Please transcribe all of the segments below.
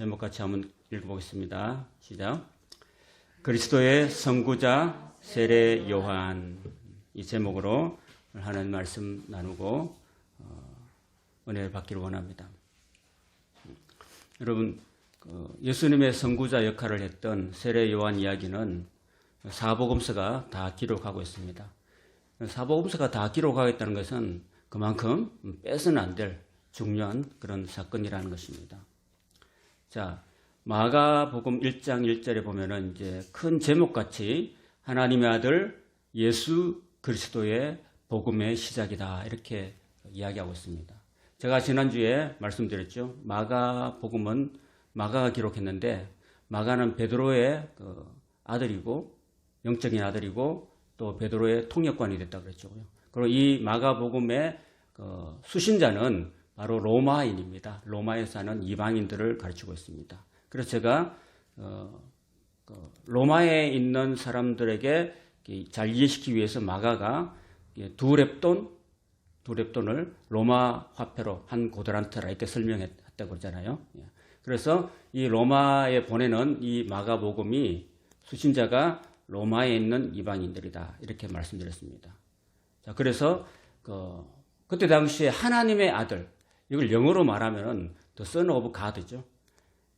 제목 같이 한번 읽어보겠습니다. 시작. 그리스도의 선구자 세례 요한, 이 제목으로 하는 말씀 나누고 은혜를 받기를 원합니다. 여러분, 예수님의 선구자 역할을 했던 세례 요한 이야기는 사복음서가 다 기록하고 있습니다. 사복음서가 다 기록하고 있다는 것은 그만큼 빼서는 안 될 중요한 그런 사건이라는 것입니다. 자, 마가복음 1장 1절에 보면은 이제 큰 제목같이 하나님의 아들 예수 그리스도의 복음의 시작이다, 이렇게 이야기하고 있습니다. 제가 지난주에 말씀드렸죠. 마가복음은 마가가 기록했는데, 마가는 베드로의 아들이고 영적인 아들이고 또 베드로의 통역관이 됐다고 그랬죠. 그리고 이 마가복음의 수신자는 바로 로마인입니다. 로마에 사는 이방인들을 가르치고 있습니다. 그래서 제가 로마에 있는 사람들에게 잘 이해시키기 위해서 마가가 두 렙돈을 로마 화폐로 한 고드란트라 이렇게 설명했다고 그러잖아요. 그래서 이 로마에 보내는 이 마가복음이 수신자가 로마에 있는 이방인들이다, 이렇게 말씀드렸습니다. 자, 그래서 그때 당시에 하나님의 아들, 이걸 영어로 말하면 The Son of God죠.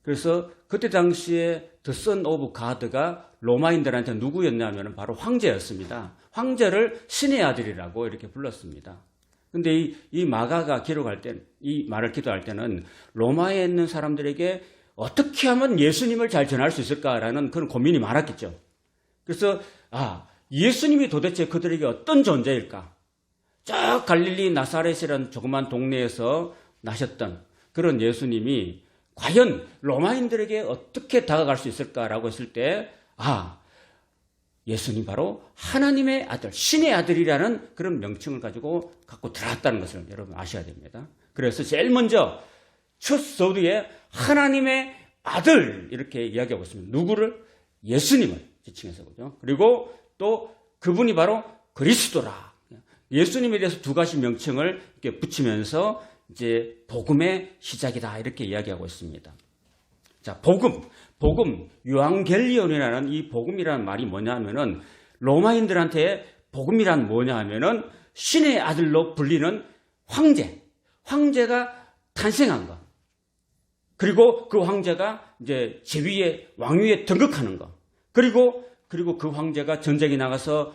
그래서 그때 당시에 The Son of God가 로마인들한테 누구였냐면 바로 황제였습니다. 황제를 신의 아들이라고 이렇게 불렀습니다. 근데 이 마가가 기록할 때, 이 말을 기도할 때는 로마에 있는 사람들에게 어떻게 하면 예수님을 잘 전할 수 있을까라는 그런 고민이 많았겠죠. 그래서 예수님이 도대체 그들에게 어떤 존재일까? 저 갈릴리 나사렛이라는 조그만 동네에서 나셨던 그런 예수님이 과연 로마인들에게 어떻게 다가갈 수 있을까라고 했을 때, 예수님 바로 하나님의 아들, 신의 아들이라는 그런 명칭을 갖고 들어왔다는 것을 여러분 아셔야 됩니다. 그래서 제일 먼저 첫 서두에 하나님의 아들, 이렇게 이야기하고 있습니다. 누구를? 예수님을 지칭해서, 그죠? 그리고 또 그분이 바로 그리스도라. 예수님에 대해서 두 가지 명칭을 이렇게 붙이면서 이제 복음의 시작이다, 이렇게 이야기하고 있습니다. 자, 복음, 유앙겔리온이라는 이 복음이라는 말이 뭐냐 하면은 로마인들한테 복음이란 뭐냐 하면은 신의 아들로 불리는 황제가 탄생한 것. 그리고 그 황제가 이제 제위의 왕위에 등극하는 것. 그리고 그 황제가 전쟁에 나가서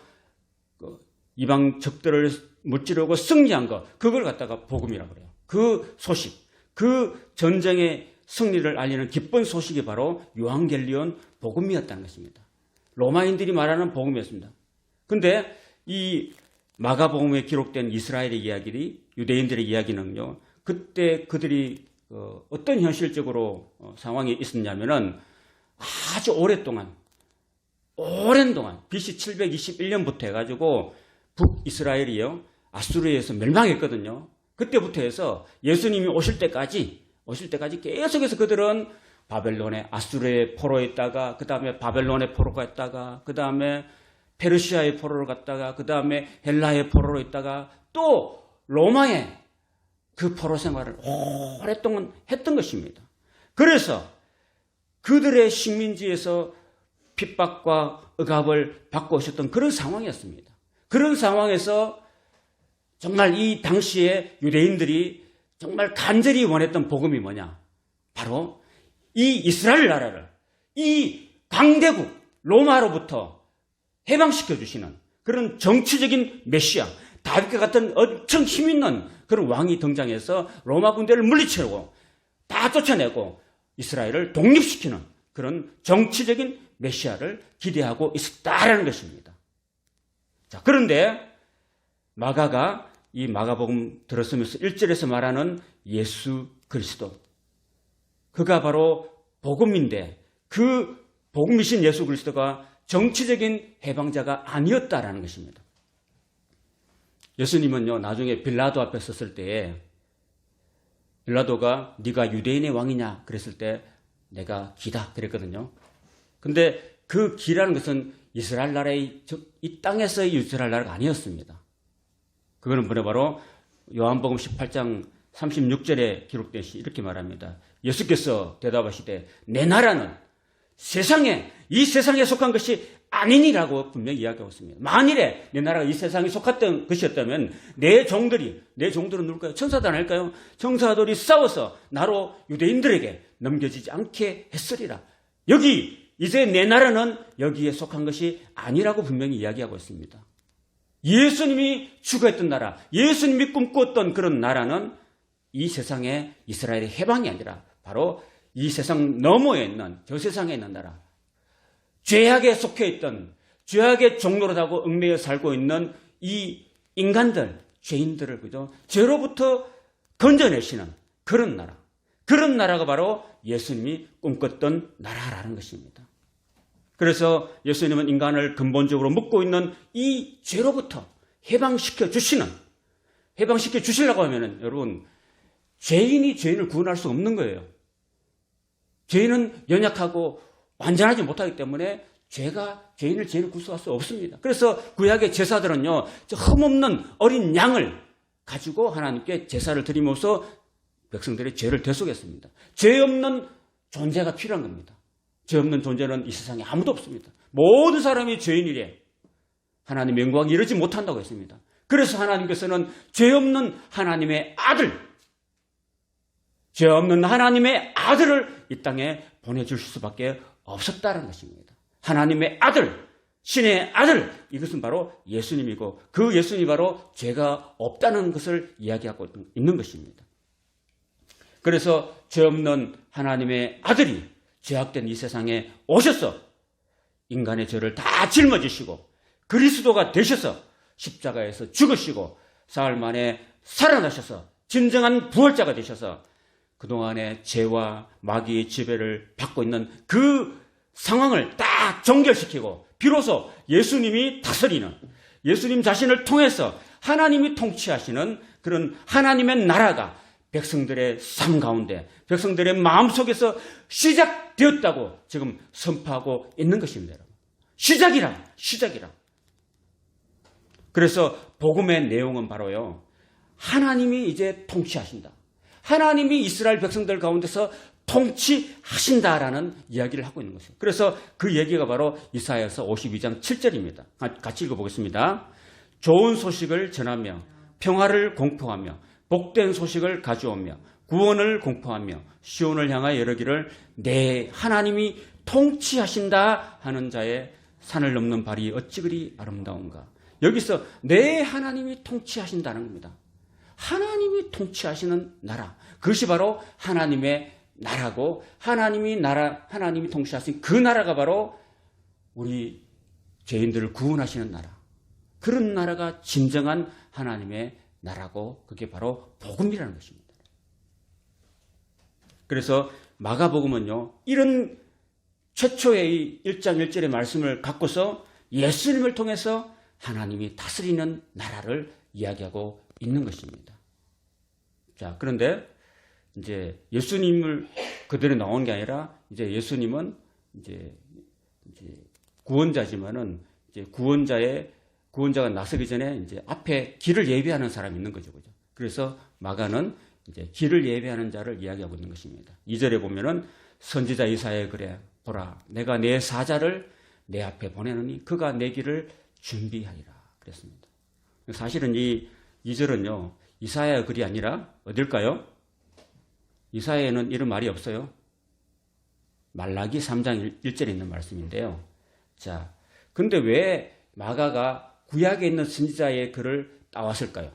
이방 적들을 무찌르고 승리한 것, 그걸 갖다가 복음이라고 그래요. 그 소식, 그 전쟁의 승리를 알리는 기쁜 소식이 바로 유앙겔리온 복음이었다는 것입니다. 로마인들이 말하는 복음이었습니다. 근데 이 마가복음에 기록된 이스라엘의 이야기들이, 유대인들의 이야기는요, 그때 그들이 어떤 현실적으로 상황이 있었냐면은 아주 오랜 동안 BC 721년부터 해가지고 북이스라엘이요, 아수르에서 멸망했거든요. 그때부터 해서 예수님이 오실 때까지 계속해서 그들은 바벨론의 아수르의 포로에 있다가, 그 다음에 바벨론의 포로가 있다가, 그 다음에 페르시아의 포로로 갔다가, 그 다음에 헬라의 포로로 있다가, 또 로마의 그 포로 생활을 오랫동안 했던 것입니다. 그래서 그들의 식민지에서 핍박과 억압을 받고 오셨던 그런 상황이었습니다. 그런 상황에서 정말 이 당시에 유대인들이 정말 간절히 원했던 복음이 뭐냐? 바로 이 이스라엘 나라를, 이 강대국 로마로부터 해방시켜 주시는 그런 정치적인 메시아, 다윗과 같은 엄청 힘있는 그런 왕이 등장해서 로마 군대를 물리치고 다 쫓아내고 이스라엘을 독립시키는 그런 정치적인 메시아를 기대하고 있었다라는 것입니다. 자, 그런데 마가가 이 마가복음 들었으면서 1절에서 말하는 예수 그리스도, 그가 바로 복음인데 그 복음이신 예수 그리스도가 정치적인 해방자가 아니었다라는 것입니다. 예수님은요, 나중에 빌라도 앞에 섰을 때에 빌라도가 네가 유대인의 왕이냐 그랬을 때 내가 기다 그랬거든요. 근데 그 기라는 것은 이스라엘 나라의, 이 땅에서의 이스라엘 나라가 아니었습니다. 그거는 바로 요한복음 18장 36절에 기록된 시 이렇게 말합니다. 예수께서 대답하시되 내 나라는 이 세상에 속한 것이 아니니라고 분명히 이야기하고 있습니다. 만일에 내 나라가 이 세상에 속했던 것이었다면 내 종들은 누굴까요? 천사도 아닐까요? 천사들이 싸워서 나로 유대인들에게 넘겨지지 않게 했으리라. 이제 내 나라는 여기에 속한 것이 아니라고 분명히 이야기하고 있습니다. 예수님이 추구했던 나라, 예수님이 꿈꾸었던 그런 나라는 이 세상의 이스라엘의 해방이 아니라 바로 이 세상 너머에 있는, 저 세상에 있는 나라, 죄악에 속해 있던, 죄악의 종로로 하고 얽매여 살고 있는 이 인간들, 죄인들을 죄로부터 건져내시는 그런 나라가 바로 예수님이 꿈꿨던 나라라는 것입니다. 그래서 예수님은 인간을 근본적으로 묶고 있는 이 죄로부터 해방시켜 주시려고 하면은 여러분, 죄인이 죄인을 구원할 수 없는 거예요. 죄인은 연약하고 완전하지 못하기 때문에 죄인을 구속할 수 없습니다. 그래서 구약의 제사들은요, 흠없는 어린 양을 가지고 하나님께 제사를 드리면서 백성들의 죄를 대속했습니다. 죄 없는 존재가 필요한 겁니다. 죄 없는 존재는 이 세상에 아무도 없습니다. 모든 사람이 죄인이래 하나님의 영광이 이르지 못한다고 했습니다. 그래서 하나님께서는 죄 없는 하나님의 아들을 이 땅에 보내주실 수밖에 없었다는 것입니다. 하나님의 아들, 신의 아들, 이것은 바로 예수님이고 그 예수님이 바로 죄가 없다는 것을 이야기하고 있는 것입니다. 그래서 죄 없는 하나님의 아들이 죄악된 이 세상에 오셔서 인간의 죄를 다 짊어지시고 그리스도가 되셔서 십자가에서 죽으시고 사흘 만에 살아나셔서 진정한 부활자가 되셔서 그동안의 죄와 마귀의 지배를 받고 있는 그 상황을 딱 종결시키고 비로소 예수님이 다스리는, 예수님 자신을 통해서 하나님이 통치하시는 그런 하나님의 나라가 백성들의 삶 가운데, 백성들의 마음속에서 시작되었다고 지금 선포하고 있는 것입니다. 시작이라. 그래서 복음의 내용은 바로요, 하나님이 이제 통치하신다. 하나님이 이스라엘 백성들 가운데서 통치하신다라는 이야기를 하고 있는 것이에요. 그래서 그 얘기가 바로 이사야서 52장 7절입니다. 같이 읽어보겠습니다. 좋은 소식을 전하며 평화를 공포하며 복된 소식을 가져오며 구원을 공포하며 시온을 향하여 이르기를 내 하나님이 통치하신다 하는 자의 산을 넘는 발이 어찌 그리 아름다운가. 여기서 내 하나님이 통치하신다는 겁니다. 하나님이 통치하시는 나라, 그것이 바로 하나님의 나라고, 하나님이 통치하신 그 나라가 바로 우리 죄인들을 구원하시는 나라, 그런 나라가 진정한 하나님의 나라고, 그게 바로 복음이라는 것입니다. 그래서 마가복음은요, 이런 최초의 1장 1절의 말씀을 갖고서 예수님을 통해서 하나님이 다스리는 나라를 이야기하고 있는 것입니다. 자, 그런데 이제 예수님을 그대로 나온 게 아니라 이제 예수님은 이제 구원자지만은 이제 구원자가 나서기 전에 이제 앞에 길을 예비하는 사람이 있는 거죠. 그죠? 그래서 마가는 이제 길을 예비하는 자를 이야기하고 있는 것입니다. 2절에 보면은 선지자 이사야에 그래 보라 내가 내 사자를 내 앞에 보내노니 그가 내 길을 준비하리라 그랬습니다. 사실은 이 2절은요, 이사야의 글이 아니라 어딜까요? 이사야에는 이런 말이 없어요. 말라기 3장 1절에 있는 말씀인데요. 자, 근데 왜 마가가 구약에 있는 선지자의 글을 따왔을까요?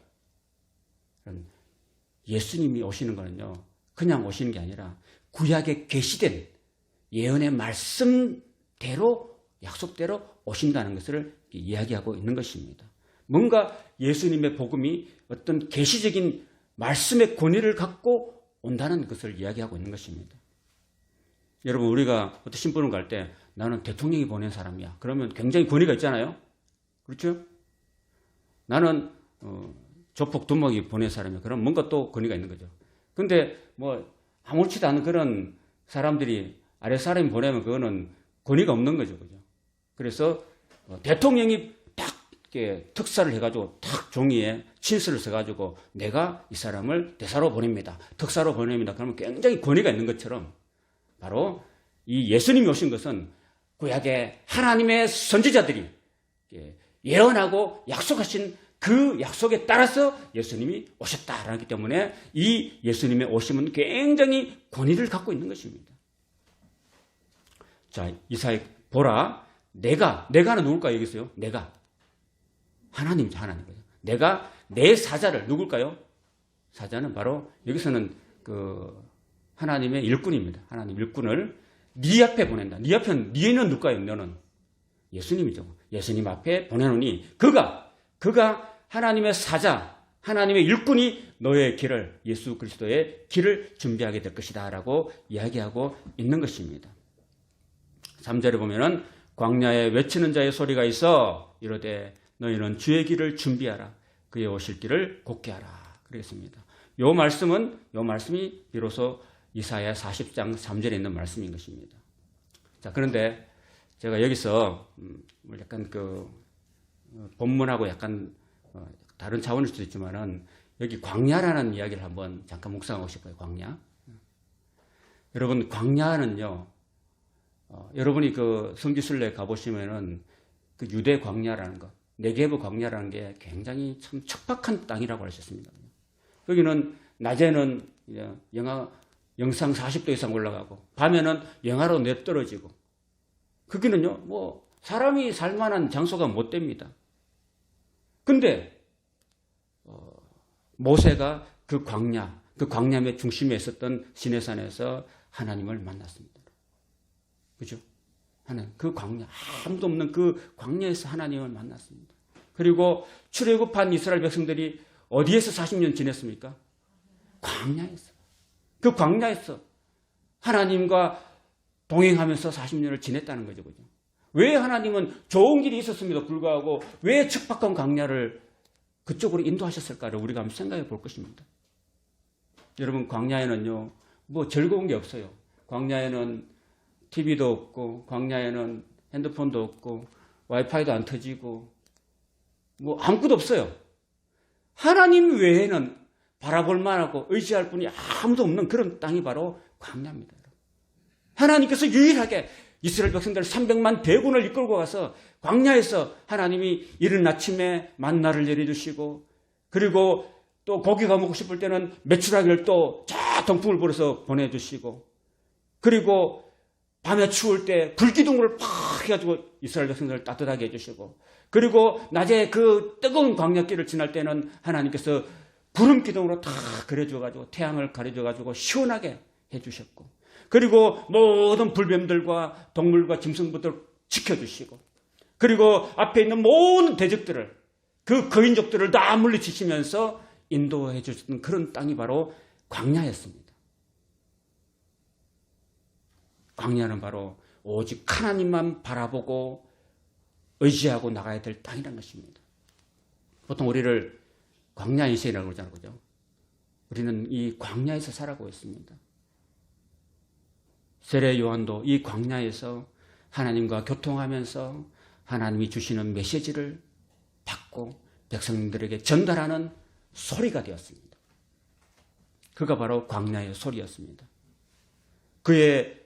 예수님이 오시는 거는요, 그냥 오시는 게 아니라 구약에 계시된 예언의 말씀대로, 약속대로 오신다는 것을 이야기하고 있는 것입니다. 뭔가 예수님의 복음이 어떤 계시적인 말씀의 권위를 갖고 온다는 것을 이야기하고 있는 것입니다. 여러분, 우리가 어떤 신분을 갈 때 나는 대통령이 보낸 사람이야. 그러면 굉장히 권위가 있잖아요. 그렇죠? 나는 조폭 두목이 보낸 사람이야. 그럼 뭔가 또 권위가 있는 거죠. 근데 뭐 아무렇지도 않은 그런 사람들이 아랫사람이 보내면 그거는 권위가 없는 거죠. 그죠? 그래서 대통령이 딱 특사를 해가지고 탁 종이에 친서를 써가지고 내가 이 사람을 대사로 보냅니다. 특사로 보냅니다. 그러면 굉장히 권위가 있는 것처럼 바로 이 예수님이 오신 것은 구약의 하나님의 선지자들이 예언하고 약속하신 그 약속에 따라서 예수님이 오셨다라기 때문에 이 예수님의 오심은 굉장히 권위를 갖고 있는 것입니다. 자, 이사야 보라, 내가는 누굴까요? 여기 있어요. 내가 하나님이죠. 하나님이죠. 내가 내 사자를 누굴까요? 사자는 바로 여기서는 그 하나님의 일꾼입니다. 하나님 일꾼을 네 앞에 보낸다. 네는 누굴까요? 너는 예수님이죠. 예수님 앞에 보내노니 그가 하나님의 사자, 하나님의 일꾼이 너의 길을, 예수 그리스도의 길을 준비하게 될 것이다 라고 이야기하고 있는 것입니다. 3절에 보면은 광야에 외치는 자의 소리가 있어 이르되 너희는 주의 길을 준비하라. 그의 오실 길을 곧게 하라. 그러겠습니다. 요 말씀이 비로소 이사야 40장 3절에 있는 말씀인 것입니다. 자, 그런데 제가 여기서 약간 그 본문하고 약간 다른 차원일 수도 있지만은 여기 광야라는 이야기를 한번 잠깐 묵상하고 싶어요. 광야. 여러분, 광야는요, 여러분이 그 성지순례 가보시면은 그 유대 광야라는 것, 네게브 광야라는 게 굉장히 참 척박한 땅이라고 할 수 있습니다. 여기는 낮에는 영상 40도 이상 올라가고 밤에는 영하로 내떨어지고 거기는요, 뭐 사람이 살만한 장소가 못 됩니다. 근데 모세가 그 광야의 중심에 있었던 시내산에서 하나님을 만났습니다. 그죠? 그 광야, 아무도 없는 그 광야에서 하나님을 만났습니다. 그리고 출애굽한 이스라엘 백성들이 어디에서 40년 지냈습니까? 광야에서. 그 광야에서 하나님과 동행하면서 40년을 지냈다는 거죠. 그죠? 왜 하나님은 좋은 길이 있었음에도 불구하고 왜 척박한 광야를 그쪽으로 인도하셨을까를 우리가 한번 생각해 볼 것입니다. 여러분, 광야에는요, 뭐 즐거운 게 없어요. 광야에는 TV도 없고, 광야에는 핸드폰도 없고, 와이파이도 안 터지고, 뭐 아무것도 없어요. 하나님 외에는 바라볼 만하고 의지할 분이 아무도 없는 그런 땅이 바로 광야입니다. 하나님께서 유일하게 이스라엘 백성들 300만 대군을 이끌고 가서 광야에서 하나님이 이른 아침에 만나를 내려주시고, 그리고 또 고기가 먹고 싶을 때는 메추라기를 또 쫙 동풍을 불어서 보내주시고, 그리고 밤에 추울 때 불기둥을 팍 해가지고 이스라엘 백성들을 따뜻하게 해주시고, 그리고 낮에 그 뜨거운 광야길을 지날 때는 하나님께서 구름 기둥으로 다 그려줘가지고 태양을 가려줘가지고 시원하게 해주셨고, 그리고 모든 불뱀들과 동물과 짐승부터 지켜주시고, 그리고 앞에 있는 모든 대적들을, 그 거인족들을 다 물리치시면서 인도해 주셨던 그런 땅이 바로 광야였습니다. 광야는 바로 오직 하나님만 바라보고 의지하고 나가야 될 땅이라는 것입니다. 보통 우리를 광야 인생이라고 그러잖아요. 그죠? 우리는 이 광야에서 살아가고 있습니다. 세례 요한도 이 광야에서 하나님과 교통하면서 하나님이 주시는 메시지를 받고 백성들에게 전달하는 소리가 되었습니다. 그가 바로 광야의 소리였습니다. 그의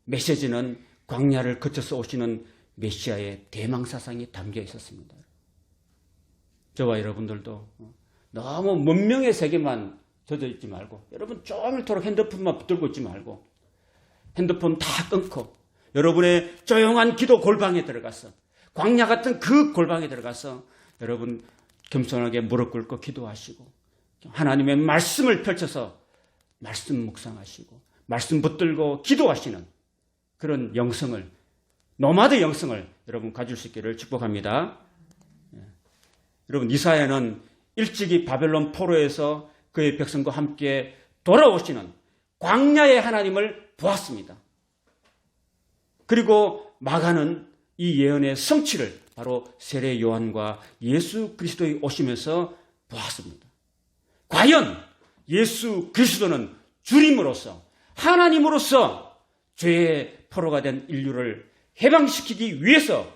메시지는 광야를 거쳐서 오시는 메시아의 대망사상이 담겨 있었습니다. 저와 여러분들도 너무 문명의 세계만 젖어 있지 말고, 여러분 종일토록 핸드폰만 붙들고 있지 말고, 핸드폰 다 끊고 여러분의 조용한 기도 골방에 들어가서, 광야 같은 그 골방에 들어가서 여러분 겸손하게 무릎 꿇고 기도하시고, 하나님의 말씀을 펼쳐서 말씀 묵상하시고 말씀 붙들고 기도하시는 그런 영성을, 노마드 영성을 여러분 가질 수 있기를 축복합니다. 여러분, 이사야는 일찍이 바벨론 포로에서 그의 백성과 함께 돌아오시는 광야의 하나님을 보았습니다. 그리고 마가는 이 예언의 성취를 바로 세례 요한과 예수 그리스도의 오시면서 보았습니다. 과연 예수 그리스도는 주님으로서, 하나님으로서 죄의 포로가 된 인류를 해방시키기 위해서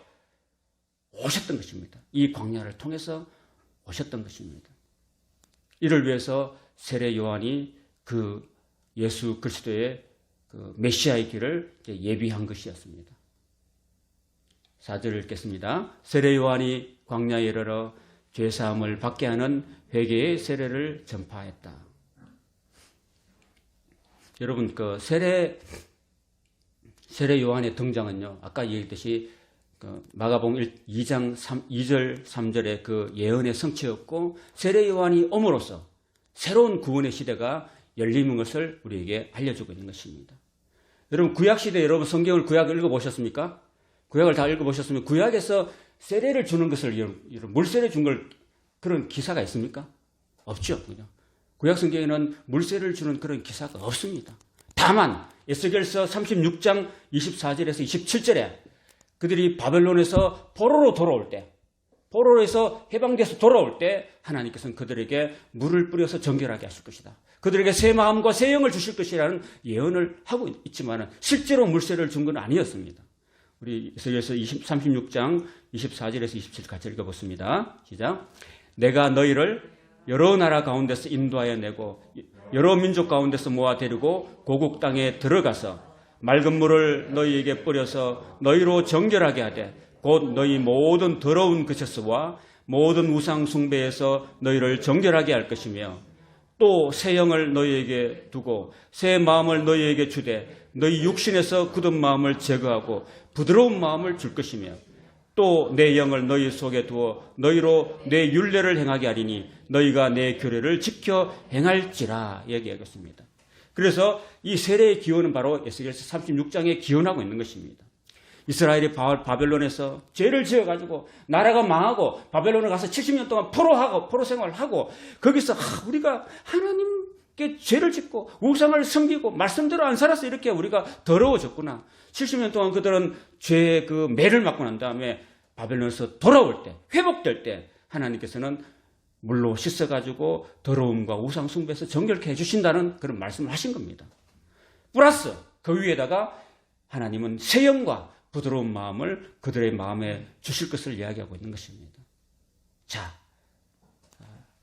오셨던 것입니다. 이 광야를 통해서 오셨던 것입니다. 이를 위해서 세례 요한이 그 예수 그리스도의 그 메시아의 길을 예비한 것이었습니다. 4절을 읽겠습니다. 세례 요한이 광야에 이르러 죄사함을 받게 하는 회개의 세례를 전파했다. 여러분, 그 세례 요한의 등장은요, 아까 얘기했듯이 그 마가복음 2장 2절 3절의 그 예언의 성취였고, 세례 요한이 옴으로써 새로운 구원의 시대가 열리는 것을 우리에게 알려주고 있는 것입니다. 여러분, 구약시대 여러분 성경을 구약을 읽어보셨습니까? 구약을 다 읽어보셨으면 구약에서 세례를 주는 것을, 물세례 준 걸 그런 기사가 있습니까? 없죠. 그죠? 구약 성경에는 물세례를 주는 그런 기사가 없습니다. 다만 에스겔서 36장 24절에서 27절에 그들이 바벨론에서 포로로 돌아올 때, 포로에서 해방돼서 돌아올 때 하나님께서는 그들에게 물을 뿌려서 정결하게 하실 것이다. 그들에게 새 마음과 새 영을 주실 것이라는 예언을 하고 있지만 실제로 물세례를 준 건 아니었습니다. 우리 에스겔서 36장 24절에서 27절 같이 읽어보습니다. 시작. 내가 너희를 여러 나라 가운데서 인도하여 내고 여러 민족 가운데서 모아 데리고 고국 땅에 들어가서 맑은 물을 너희에게 뿌려서 너희로 정결하게 하되 곧 너희 모든 더러운 것에서와 모든 우상 숭배에서 너희를 정결하게 할 것이며 또 새 영을 너희에게 두고 새 마음을 너희에게 주되 너희 육신에서 굳은 마음을 제거하고 부드러운 마음을 줄 것이며 또 내 영을 너희 속에 두어 너희로 내 율례를 행하게 하리니 너희가 내 규례를 지켜 행할지라 얘기하겠습니다. 그래서 이 세례의 기원은 바로 에스겔서 36장에 기원하고 있는 것입니다. 이스라엘이 바벨론에서 죄를 지어가지고 나라가 망하고 바벨론에 가서 70년 동안 포로 생활을 하고 거기서 우리가 하나님께 죄를 짓고 우상을 섬기고 말씀대로 안 살아서 이렇게 우리가 더러워졌구나. 70년 동안 그들은 죄의 그 매를 맞고 난 다음에 바벨론에서 돌아올 때, 회복될 때 하나님께서는 물로 씻어가지고 더러움과 우상 숭배에서 정결케 해주신다는 그런 말씀을 하신 겁니다. 플러스 그 위에다가 하나님은 새 영과 부드러운 마음을 그들의 마음에 주실 것을 이야기하고 있는 것입니다. 자,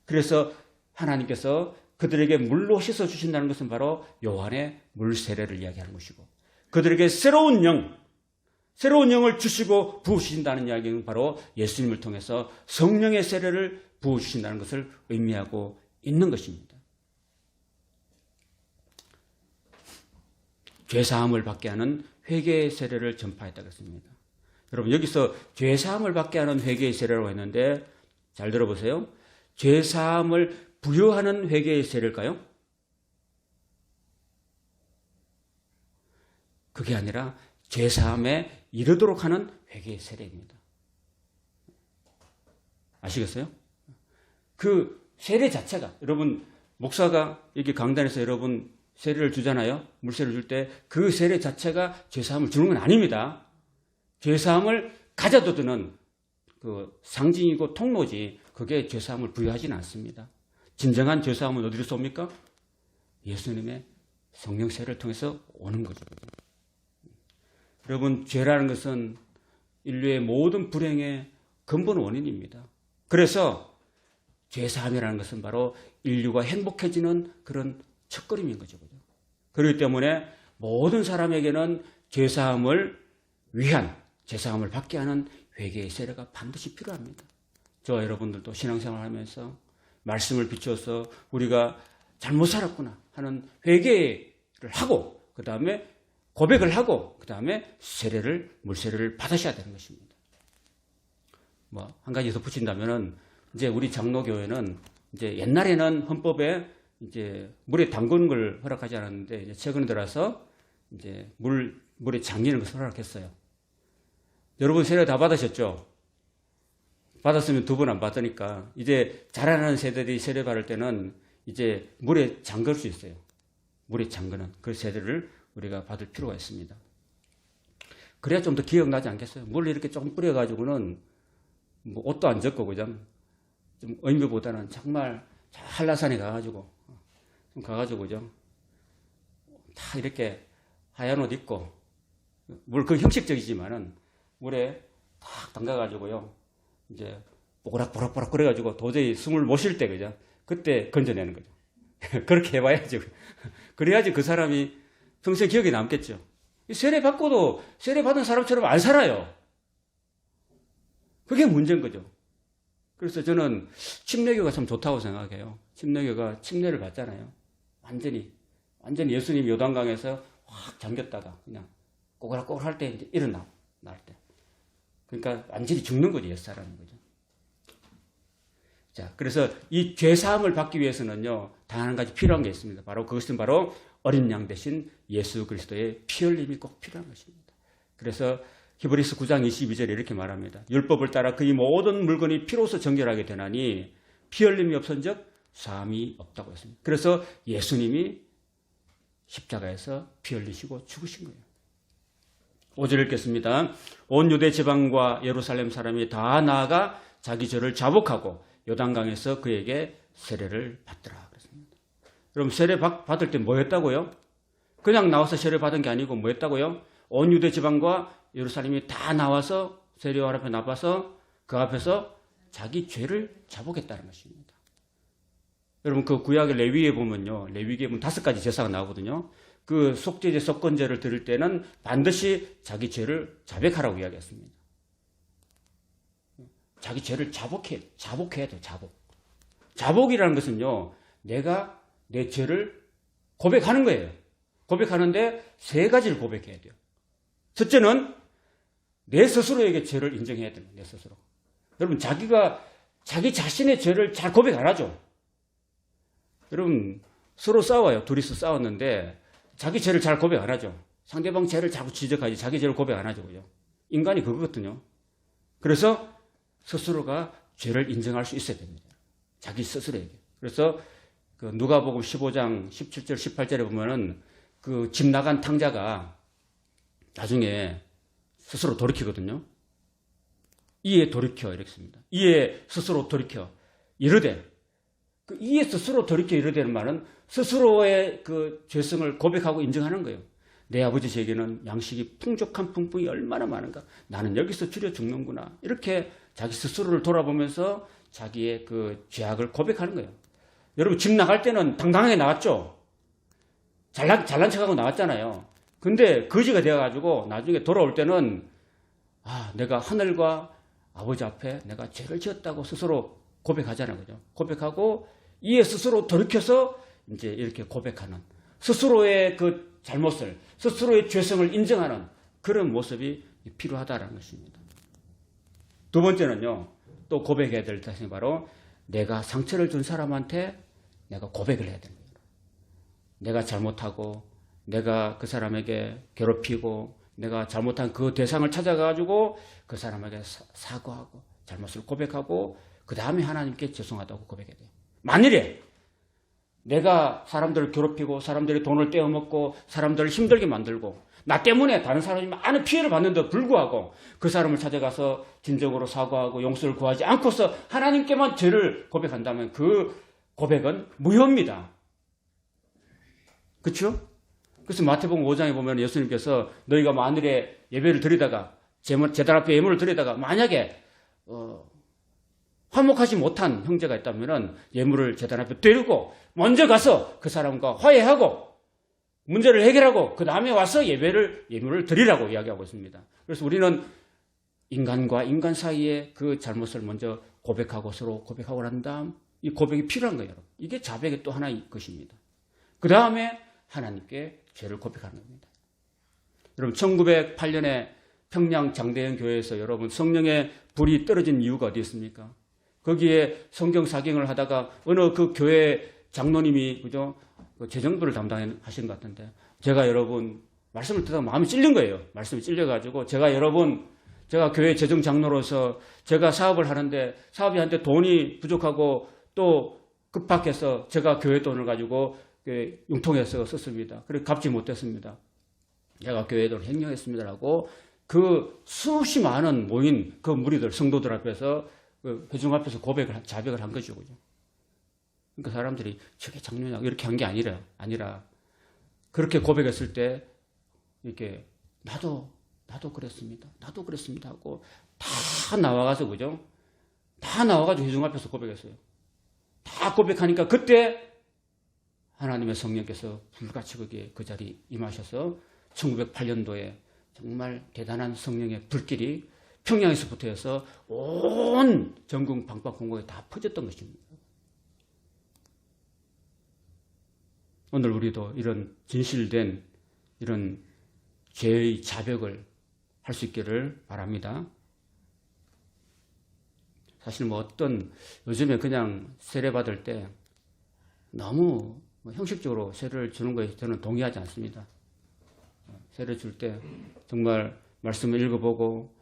그래서 하나님께서 그들에게 물로 씻어 주신다는 것은 바로 요한의 물 세례를 이야기하는 것이고 그들에게 새로운 영을 주시고 부으신다는 이야기는 바로 예수님을 통해서 성령의 세례를 부어주신다는 것을 의미하고 있는 것입니다. 죄사함을 받게 하는 회개의 세례를 전파했다고 했습니다. 여러분 여기서 죄사함을 받게 하는 회개의 세례라고 했는데 잘 들어보세요. 죄사함을 부여하는 회개의 세례일까요? 그게 아니라 죄사함에 이르도록 하는 회개의 세례입니다. 아시겠어요? 그 세례 자체가 여러분 목사가 이렇게 강단에서 여러분 세례를 주잖아요. 물세례를 줄 때 그 세례 자체가 죄사함을 주는 건 아닙니다. 죄사함을 가져두는 그 상징이고 통로지 그게 죄사함을 부여하지는 않습니다. 진정한 죄사함은 어디서 옵니까? 예수님의 성령 세례를 통해서 오는 거죠. 여러분 죄라는 것은 인류의 모든 불행의 근본 원인입니다. 그래서 죄사함이라는 것은 바로 인류가 행복해지는 그런 첫걸음인 거죠. 그렇기 때문에 모든 사람에게는 죄사함을 위한 죄사함을 받게 하는 회개의 세례가 반드시 필요합니다. 저와 여러분들도 신앙생활을 하면서 말씀을 비춰서 우리가 잘못 살았구나 하는 회개를 하고 그 다음에 고백을 하고 그 다음에 물세례를 받으셔야 되는 것입니다. 한 가지 더 붙인다면은 이제 우리 장로교회는 이제 옛날에는 헌법에 이제 물에 담그는 걸 허락하지 않았는데 이제 최근 들어서 이제 물에 잠기는 것을 허락했어요. 여러분 세례 다 받으셨죠? 받았으면 2번 안 받으니까 이제 자라나는 세대들이 세례 받을 때는 이제 물에 잠글 수 있어요. 물에 잠그는 그 세례를 우리가 받을 필요가 있습니다. 그래야 좀 더 기억나지 않겠어요? 물을 이렇게 조금 뿌려가지고는 뭐 옷도 안 젖고 그냥 좀 의미보다는 정말 한라산에 가가지고 그죠? 다 이렇게 하얀 옷 입고 물 그 형식적이지만은 물에 탁 담가가지고요. 이제 뽀락뽀락뽀락 끓여가지고 도저히 숨을 못 쉴 때, 그죠? 그때 건져내는 거죠. 그렇게 해봐야지. 그래야지 그 사람이 평생 기억에 남겠죠. 세례 받고도 세례 받은 사람처럼 안 살아요. 그게 문제인 거죠. 그래서 저는 침례교가 참 좋다고 생각해요. 침례교가 침례를 받잖아요. 완전히 예수님 요단강에서 확 잠겼다가 그냥 꼬글꼬글 할 때 이제 일어나, 날 때. 그러니까 완전히 죽는 거죠, 옛사람인 거죠. 자, 그래서 이 죄사함을 받기 위해서는요, 단 한 가지 필요한 게 있습니다. 그것은 바로 어린 양 대신 예수 그리스도의 피 흘림이 꼭 필요한 것입니다. 그래서 히브리서 9장 22절에 이렇게 말합니다. 율법을 따라 그의 모든 물건이 피로서 정결하게 되나니 피 흘림이 없은즉 사함이 없다고 했습니다. 그래서 예수님이 십자가에서 피 흘리시고 죽으신 거예요. 5절 읽겠습니다. 온 유대 지방과 예루살렘 사람이 다 나아가 자기 죄를 자복하고 요단강에서 그에게 세례를 받더라 그랬습니다. 그럼 세례 받을 때 뭐 했다고요? 그냥 나와서 세례 받은 게 아니고 뭐 했다고요? 온 유대 지방과 예루살렘이 다 나와서 세례요한 앞에 나와서 그 앞에서 자기 죄를 자복했다는 것입니다. 여러분 그 구약의 레위기에 보면요, 레위기에 보면 5가지 제사가 나오거든요. 그 속죄제 속건제를 드릴 때는 반드시 자기 죄를 자백하라고 이야기했습니다. 자기 죄를 자복해야 돼요. 자복이라는 것은요, 내가 내 죄를 고백하는 거예요. 고백하는데 3가지를 고백해야 돼요. 첫째는 내 스스로에게 죄를 인정해야 됩니다. 내 스스로. 여러분 자기 자신의 죄를 잘 고백 안 하죠. 여러분 서로 싸워요. 둘이서 싸웠는데 자기 죄를 잘 고백 안 하죠. 상대방 죄를 자꾸 지적하지 자기 죄를 고백 안 하죠. 그죠? 인간이 그거거든요. 그래서 스스로가 죄를 인정할 수 있어야 됩니다. 자기 스스로에게. 그래서 그 누가복음 15장 17절 18절에 보면은 그 집 나간 탕자가 나중에 스스로 돌이키거든요. 이에 돌이켜 이렇게 씁니다. 이에 스스로 돌이켜 이르되, 그 이에 스스로 돌이켜 이르되는 말은 스스로의 그 죄성을 고백하고 인정하는 거예요. 내 아버지 제게는 양식이 풍족한 풍풍이 얼마나 많은가. 나는 여기서 줄여 죽는구나. 이렇게 자기 스스로를 돌아보면서 자기의 그 죄악을 고백하는 거예요. 여러분 집 나갈 때는 당당하게 나왔죠. 잘난 척하고 나왔잖아요. 근데 거지가 되어가지고 나중에 돌아올 때는 내가 하늘과 아버지 앞에 내가 죄를 지었다고 스스로 고백하잖아요. 그죠? 고백하고 이에 스스로 돌이켜서 이제 이렇게 고백하는 스스로의 그 잘못을, 스스로의 죄성을 인정하는 그런 모습이 필요하다는 것입니다. 두 번째는요, 또 고백해야 될 것이 바로 내가 상처를 준 사람한테 내가 고백을 해야 됩니다. 내가 잘못하고 내가 그 사람에게 괴롭히고 내가 잘못한 그 대상을 찾아가지고 그 사람에게 사과하고 잘못을 고백하고 그 다음에 하나님께 죄송하다고 고백해야 돼요. 만일에 내가 사람들을 괴롭히고 사람들의 돈을 떼어먹고 사람들을 힘들게 만들고 나 때문에 다른 사람이 많은 피해를 받는데도 불구하고 그 사람을 찾아가서 진정으로 사과하고 용서를 구하지 않고서 하나님께만 죄를 고백한다면 그 고백은 무효입니다. 그렇죠? 그래서 마태복음 5장에 보면 예수님께서 너희가 만일에 예배를 드리다가 제단 앞에 예물을 드리다가 만약에 화목하지 못한 형제가 있다면 예물을 제단 앞에 드리고 먼저 가서 그 사람과 화해하고 문제를 해결하고 그 다음에 와서 예물을 드리라고 이야기하고 있습니다. 그래서 우리는 인간과 인간 사이에 그 잘못을 먼저 고백하고 서로 고백하고 난 다음 이 고백이 필요한 거예요. 이게 자백의 또 하나의 것입니다. 그 다음에 하나님께 죄를 고백하는 겁니다. 여러분 1908년에 평양 장대현 교회에서 여러분 성령의 불이 떨어진 이유가 어디 있습니까? 거기에 성경 사경을 하다가 어느 그 교회 장로님이 그죠? 그 재정부를 담당하신 것 같은데 제가 여러분 말씀을 듣다가 마음이 찔린 거예요. 말씀이 찔려가지고 제가 교회 재정 장로로서 제가 사업을 하는데 사업이 한테 돈이 부족하고 또 급박해서 제가 교회 돈을 가지고 융통해서 썼습니다. 그래서 갚지 못했습니다. 제가 교회 돈을 횡령했습니다라고 그 수없이 많은 모인 그 무리들 성도들 앞에서 그 회중 앞에서 자백을 한 거죠. 그죠? 그러니까 사람들이 저게 장로냐 이렇게 한 게 아니라 그렇게 고백했을 때 이렇게 나도 나도 그랬습니다. 나도 그랬습니다 하고 다 나와가서 그죠? 다 나와가지고 회중 앞에서 고백했어요. 다 고백하니까 그때 하나님의 성령께서 불같이 거기에 그 자리에 임하셔서 1908년도에 정말 대단한 성령의 불길이 평양에서부터 해서 온 전국 방방공고에 다 퍼졌던 것입니다. 오늘 우리도 이런 진실된 이런 죄의 자백을 할 수 있기를 바랍니다. 사실 뭐 어떤 요즘에 그냥 세례 받을 때 너무 형식적으로 세례를 주는 것에 저는 동의하지 않습니다. 세례 줄 때 정말 말씀을 읽어보고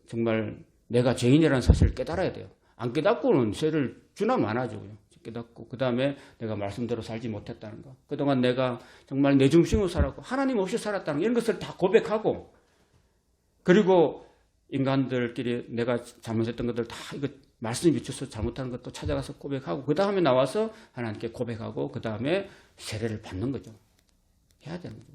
정말 내가 죄인이라는 사실을 깨달아야 돼요. 안 깨닫고는 세례를 주나 마나죠. 깨닫고 그 다음에 내가 말씀대로 살지 못했다는 거, 그동안 내가 정말 내 중심으로 살았고 하나님 없이 살았다는 거, 이런 것을 다 고백하고, 그리고 인간들끼리 내가 잘못했던 것들 다 이거 말씀에 비춰서 잘못하는 것도 찾아가서 고백하고, 그 다음에 나와서 하나님께 고백하고, 그 다음에 세례를 받는 거죠. 해야 되는 거죠.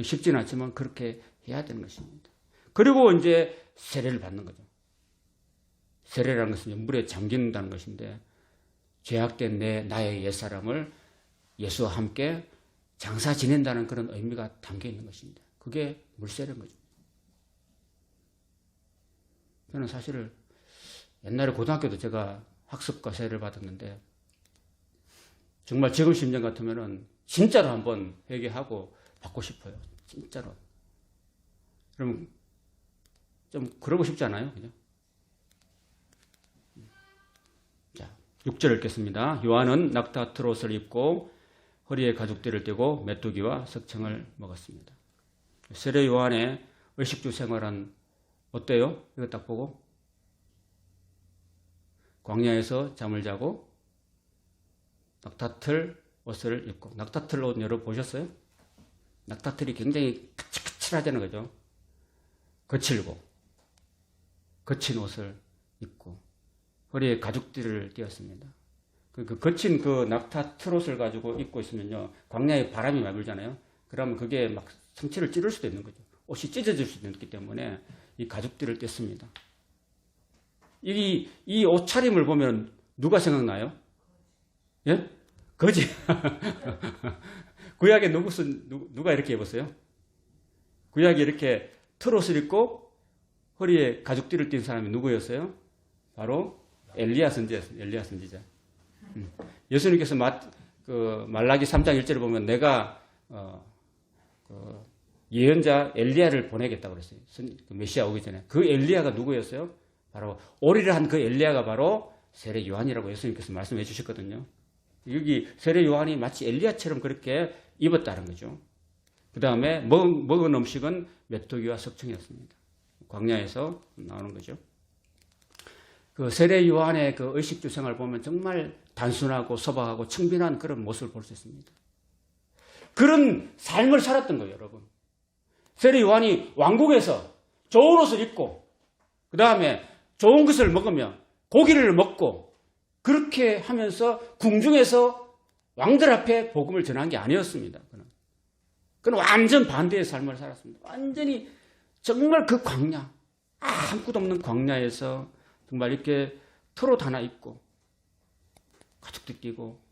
쉽지는 않지만 그렇게 해야 되는 것입니다. 그리고 이제 세례를 받는 거죠. 세례라는 것은 물에 잠긴다는 것인데, 죄악된 나의 옛사람을 예수와 함께 장사 지낸다는 그런 의미가 담겨 있는 것입니다. 그게 물세례인 거죠. 저는 사실 옛날에 고등학교도 제가 학습과 세례를 받았는데, 정말 지금 심정 같으면은 진짜로 한번 회개하고 받고 싶어요. 진짜로. 그럼 좀 그러고 싶지 않아요? 그죠? 자, 6절 읽겠습니다. 요한은 낙타 트롯을 입고 허리에 가죽띠를 띠고 메뚜기와 석청을 먹었습니다. 세례 요한의 의식주 생활은 어때요? 이거 딱 보고 광야에서 잠을 자고 낙타틀 옷을 입고, 낙타틀 옷 여러분 보셨어요? 낙타틀이 굉장히 까칠까칠하다는 거죠. 거칠고 거친 옷을 입고 허리에 가죽띠를 띄었습니다. 그 거친 그 낙타 트롯을 가지고 입고 있으면요, 광야에 바람이 많이 불잖아요. 그러면 그게 막 상체를 찌를 수도 있는 거죠. 옷이 찢어질 수도 있기 때문에 이 가죽띠를 뗐습니다. 이 옷차림을 보면 누가 생각나요? 예? 거지. 구약에 누가 이렇게 입었어요? 구약에 이렇게 트롯을 입고 허리에 가죽띠를 띈 사람이 누구였어요? 바로 엘리야 선지자. 예수님께서 말라기 3장 1절을 보면 내가 예언자 엘리야를 보내겠다고 그랬어요. 메시아 오기 전에. 그 엘리야가 누구였어요? 바로 오리를 한 그 엘리야가 바로 세례 요한이라고 예수님께서 말씀해 주셨거든요. 여기 세례 요한이 마치 엘리야처럼 그렇게 입었다는 거죠. 그 다음에 먹은 음식은 메뚜기와 석청이었습니다. 광야에서 나오는 거죠. 그 세례 요한의 그 의식주 생활을 보면 정말 단순하고 소박하고 청빈한 그런 모습을 볼 수 있습니다. 그런 삶을 살았던 거예요, 여러분. 세례 요한이 왕국에서 좋은 옷을 입고, 그 다음에 좋은 것을 먹으며 고기를 먹고, 그렇게 하면서 궁중에서 왕들 앞에 복음을 전한 게 아니었습니다. 그는 완전 반대의 삶을 살았습니다. 완전히 정말 그 광야, 아무것도 없는 광야에서 정말 이렇게 트롯 하나 입고 가죽도 끼고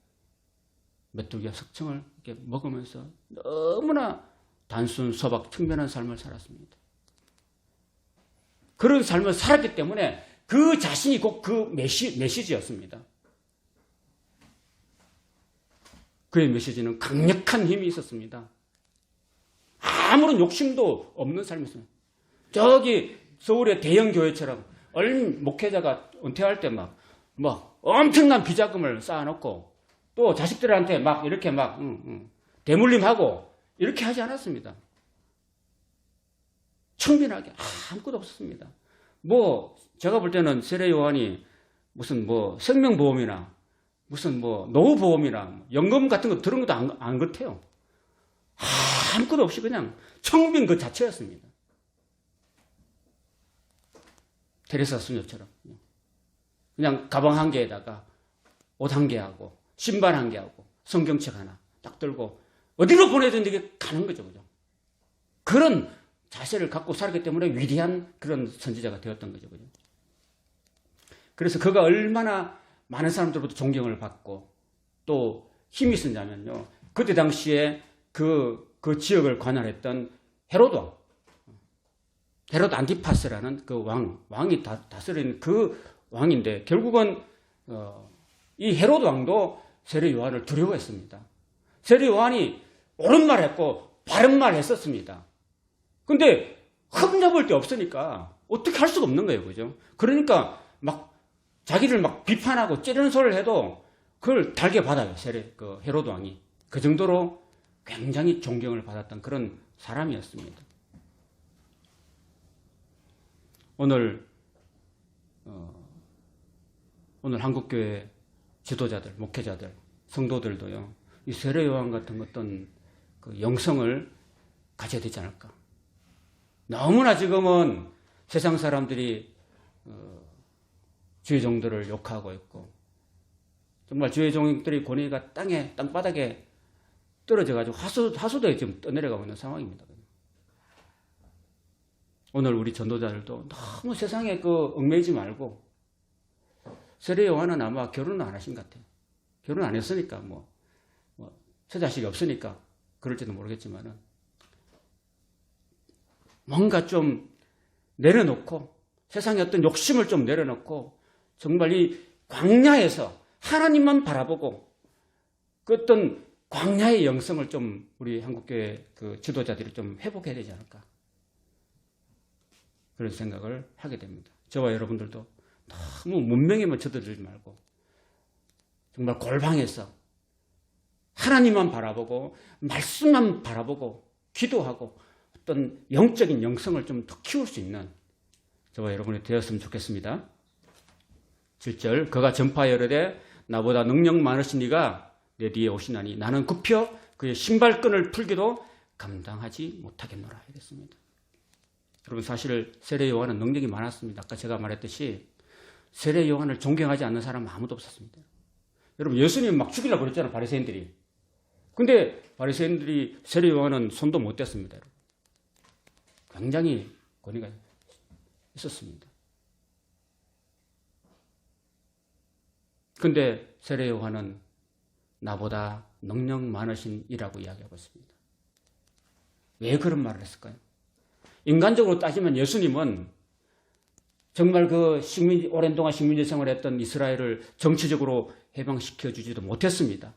메뚜기와 석청을 이렇게 먹으면서 너무나 단순 소박 청변한 삶을 살았습니다. 그런 삶을 살았기 때문에 그 자신이 곧 그 메시지였습니다. 그의 메시지는 강력한 힘이 있었습니다. 아무런 욕심도 없는 삶이었습니다. 저기 서울의 대형 교회처럼 목회자가 은퇴할 때 막 엄청난 비자금을 쌓아놓고 또 자식들한테 막 이렇게 막 대물림하고 이렇게 하지 않았습니다. 청빈하게 아무것도 없었습니다. 제가 볼 때는 세례 요한이 무슨 생명보험이나 무슨 노후보험이나 연금 같은 거 들은 것도 안 같아요. 아무것도 없이 그냥 청빈 그 자체였습니다. 테레사 수녀처럼 그냥 가방 한 개에다가 옷 한 개하고 신발 한 개하고 성경책 하나 딱 들고 어디로 보내든 이게 가는 거죠, 그죠? 그런 자세를 갖고 살았기 때문에 위대한 그런 선지자가 되었던 거죠. 그죠? 그래서 그가 얼마나 많은 사람들로부터 존경을 받고 또 힘이 있었냐면요. 그때 당시에 그 지역을 관할했던 헤로드 왕, 헤로드 안티파스라는 그 왕이 다스리는 그 왕인데 결국은 이 헤로드 왕도 세례 요한을 두려워했습니다. 세례 요한이 옳은 말 했고 바른 말 했었습니다. 근데 흠잡을 데 없으니까 어떻게 할 수가 없는 거예요. 그죠? 그러니까 막 자기를 막 비판하고 찌르는 소리를 해도 그걸 달게 받아요. 그 헤로드 왕이. 그 정도로 굉장히 존경을 받았던 그런 사람이었습니다. 오늘 한국교회 지도자들, 목회자들, 성도들도요, 이 세례 요한 같은 어떤 그 영성을 가져야 되지 않을까. 너무나 지금은 세상 사람들이 주의 종들을 욕하고 있고, 정말 주의 종들의 권위가 땅바닥에 떨어져가지고 하수도에 지금 떠내려가고 있는 상황입니다. 오늘 우리 전도자들도 너무 세상에 얽매이지 말고, 세례 요한은 아마 결혼은 안 하신 것 같아요. 결혼 안 했으니까 처자식이 없으니까 그럴지도 모르겠지만은 뭔가 좀 내려놓고 세상의 어떤 욕심을 좀 내려놓고 정말 이 광야에서 하나님만 바라보고 그 어떤 광야의 영성을 좀 우리 한국교회 그 지도자들이 좀 회복해야 되지 않을까 그런 생각을 하게 됩니다. 저와 여러분들도 너무 문명에만 쳐들지 말고 정말 골방에서 하나님만 바라보고 말씀만 바라보고 기도하고 어떤 영적인 영성을 좀 더 키울 수 있는 저와 여러분이 되었으면 좋겠습니다. 7절 그가 전파하여 이르되 나보다 능력 많으신 이가 내 뒤에 오시나니 나는 굽혀 그의 신발끈을 풀기도 감당하지 못하겠노라 이랬습니다. 여러분 사실 세례 요한은 능력이 많았습니다. 아까 제가 말했듯이 세례 요한을 존경하지 않는 사람은 아무도 없었습니다. 여러분 예수님 막 죽이려고 그랬잖아요. 바리새인들이. 근데 바리새인들이 세례 요한은 손도 못 댔습니다. 굉장히 권위가 있었습니다. 근데 세례 요한은 나보다 능력 많으신 이라고 이야기하고 있습니다. 왜 그런 말을 했을까요? 인간적으로 따지면 예수님은 정말 오랜 동안 식민지 생활을 했던 이스라엘을 정치적으로 해방시켜주지도 못했습니다.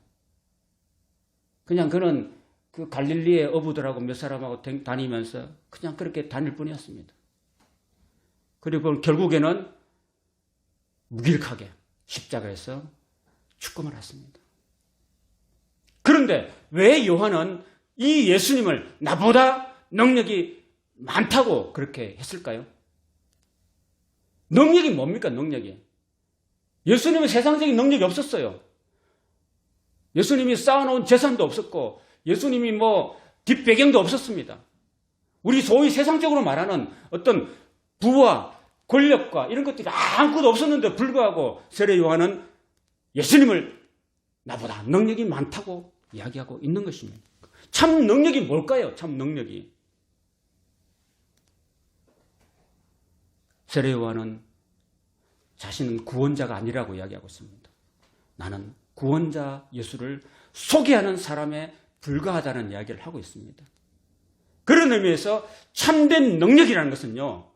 그냥 그는 그 갈릴리의 어부들하고 몇 사람하고 다니면서 그냥 그렇게 다닐 뿐이었습니다. 그리고 결국에는 무기력하게 십자가에서 죽음을 했습니다. 그런데 왜 요한은 이 예수님을 나보다 능력이 많다고 그렇게 했을까요? 능력이 뭡니까? 능력이. 예수님은 세상적인 능력이 없었어요. 예수님이 쌓아놓은 재산도 없었고 예수님이 뒷배경도 없었습니다. 우리 소위 세상적으로 말하는 어떤 부와 권력과 이런 것들이 아무것도 없었는데 불구하고 세례 요한은 예수님을 나보다 능력이 많다고 이야기하고 있는 것입니다. 참 능력이 뭘까요? 참 능력이. 세례 요한은 자신은 구원자가 아니라고 이야기하고 있습니다. 나는 구원자 예수를 소개하는 사람에 불과하다는 이야기를 하고 있습니다. 그런 의미에서 참된 능력이라는 것은요,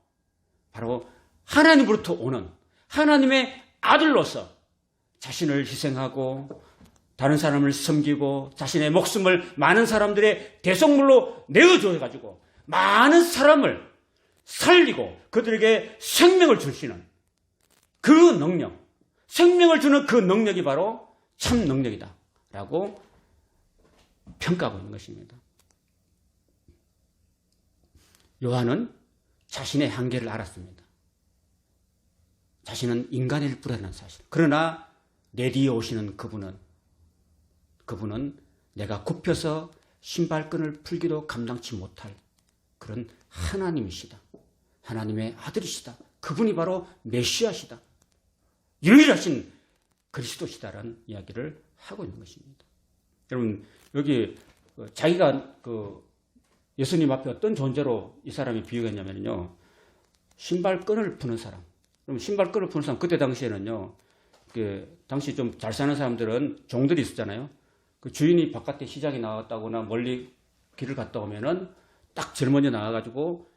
바로 하나님으로부터 오는 하나님의 아들로서 자신을 희생하고 다른 사람을 섬기고 자신의 목숨을 많은 사람들의 대속물로 내어줘가지고 많은 사람을 살리고 그들에게 생명을 주시는 그 능력, 생명을 주는 그 능력이 바로 참 능력이다 라고 평가하고 있는 것입니다. 요한은 자신의 한계를 알았습니다. 자신은 인간일 뿐이라는 사실. 그러나 내 뒤에 오시는 그분은 내가 굽혀서 신발끈을 풀기도 감당치 못할 그런 하나님이시다. 하나님의 아들이시다. 그분이 바로 메시아시다. 유일하신 그리스도시다라는 이야기를 하고 있는 것입니다. 여러분 여기 자기가 예수님 앞에 어떤 존재로 이 사람이 비유했냐면요. 신발끈을 푸는 사람. 그럼 신발끈을 푸는 사람, 그때 당시에는요. 당시 좀 잘 사는 사람들은 종들이 있었잖아요. 그 주인이 바깥에 시장에 나갔다거나 멀리 길을 갔다 오면은 딱 제일 먼저 나와가지고,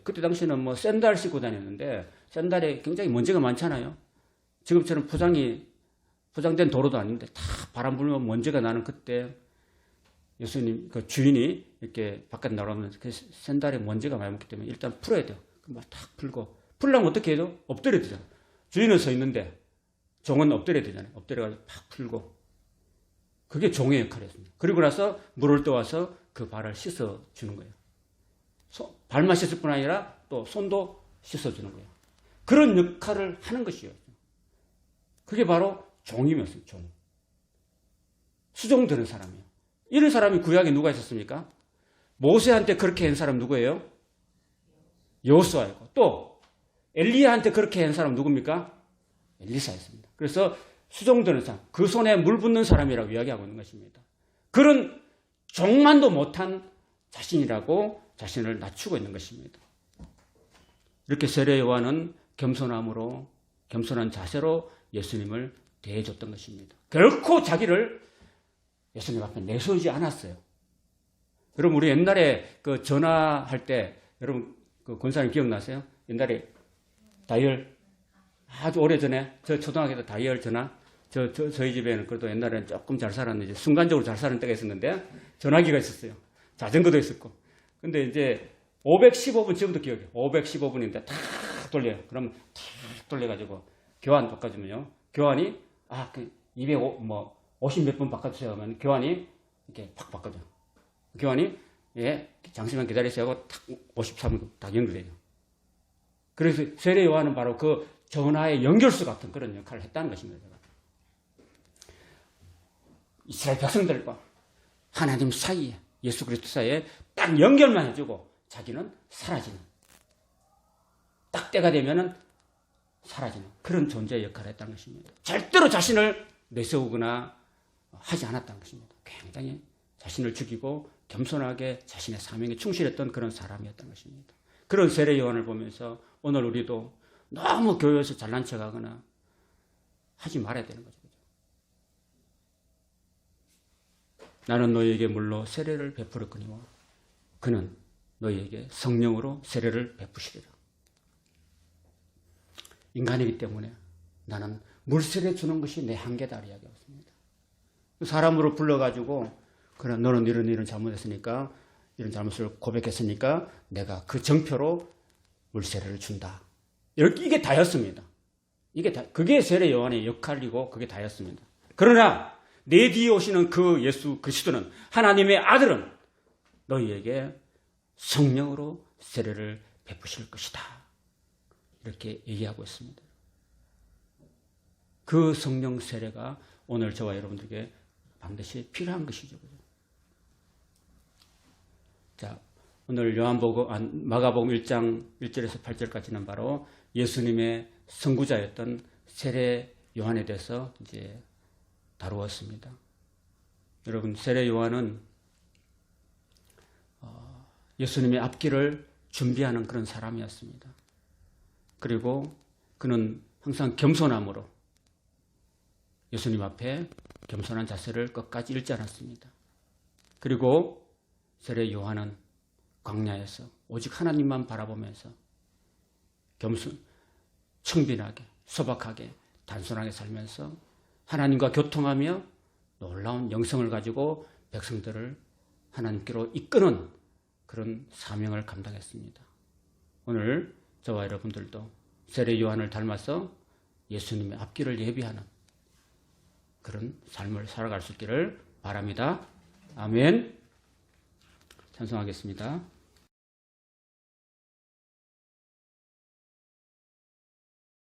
그때 당시에는 뭐 샌들 신고 다녔는데, 샌들에 굉장히 먼지가 많잖아요. 지금처럼 포장된 도로도 아닌데 다 바람 불면 먼지가 나는 그때 예수님 그 주인이 이렇게 바깥에 나오면 그 샌들에 먼지가 많이 묻기 때문에 일단 풀어야 돼요. 막 탁 풀고 풀려면 어떻게 해도 엎드려야 되잖아요. 주인은 서 있는데 종은 엎드려야 되잖아요. 엎드려가지고 팍 풀고 그게 종의 역할이었습니다. 그리고 나서 물을 떠와서 그 발을 씻어주는 거예요. 발만 씻을 뿐 아니라 또 손도 씻어주는 거예요. 그런 역할을 하는 것이요. 그게 바로 종이었어요. 종. 수종되는 사람이에요. 이런 사람이 구약에 누가 있었습니까? 모세한테 그렇게 한 사람 누구예요? 여호수아이고 또 엘리야한테 그렇게 한 사람 누굽니까? 엘리사였습니다. 그래서 수종되는 사람, 그 손에 물 붓는 사람이라고 이야기하고 있는 것입니다. 그런 종만도 못한 자신이라고 자신을 낮추고 있는 것입니다. 이렇게 세례 요한은 겸손함으로, 겸손한 자세로 예수님을 대해줬던 것입니다. 결코 자기를 예수님 앞에 내세우지 않았어요. 여러분, 우리 옛날에 그 전화할 때, 여러분, 그 권사님 기억나세요? 옛날에 다이얼, 아주 오래 전에, 저 초등학교 때 다이얼 전화, 저희 집에는 그래도 옛날에는 조금 잘 살았는데, 순간적으로 잘 사는 때가 있었는데, 전화기가 있었어요. 자전거도 있었고. 근데 이제 515분, 지금도 기억해요. 515분인데 탁 돌려요. 그러면 탁 돌려가지고 교환 바꿔주면요. 교환이, 50 몇 분 바꿔주세요 하면 교환이 이렇게 팍 바꿔줘요. 교환이, 잠시만 기다리세요 하고 탁 53분 딱 연결돼요. 그래서 세례 요한은 바로 그 전화의 연결수 같은 그런 역할을 했다는 것입니다. 이스라엘 백성들과 하나님 사이에, 예수 그리스도 사이에 딱 연결만 해주고 자기는 사라지는, 딱 때가 되면은 사라지는 그런 존재의 역할을 했다는 것입니다. 절대로 자신을 내세우거나 하지 않았다는 것입니다. 굉장히 자신을 죽이고 겸손하게 자신의 사명에 충실했던 그런 사람이었다는 것입니다. 그런 세례 요한을 보면서 오늘 우리도 너무 교회에서 잘난 척하거나 하지 말아야 되는 거죠. 나는 너희에게 물로 세례를 베풀었거니와 그는 너희에게 성령으로 세례를 베푸시리라. 인간이기 때문에 나는 물세례 주는 것이 내 한계다 이야기하고 있습니다. 사람으로 불러가지고 그래 너는 이런 잘못했으니까 이런 잘못을 고백했으니까 내가 그 정표로 물세례를 준다. 이게 다였습니다. 그게 세례 요한의 역할이고 그게 다였습니다. 그러나 내 뒤에 오시는 그 예수 그리스도는 하나님의 아들은 너희에게 성령으로 세례를 베푸실 것이다. 이렇게 얘기하고 있습니다. 그 성령 세례가 오늘 저와 여러분들에게 반드시 필요한 것이죠. 자, 오늘 마가복음 1장 1절에서 8절까지는 바로 예수님의 선구자였던 세례 요한에 대해서 이제 다루었습니다. 여러분, 세례 요한은 예수님의 앞길을 준비하는 그런 사람이었습니다. 그리고 그는 항상 겸손함으로 예수님 앞에 겸손한 자세를 끝까지 잃지 않았습니다. 그리고 세례 요한은 광야에서 오직 하나님만 바라보면서 청빈하게, 소박하게, 단순하게 살면서 하나님과 교통하며 놀라운 영성을 가지고 백성들을 하나님께로 이끄는 그런 사명을 감당했습니다. 오늘 저와 여러분들도 세례 요한을 닮아서 예수님의 앞길을 예비하는 그런 삶을 살아갈 수 있기를 바랍니다. 아멘. 찬송하겠습니다.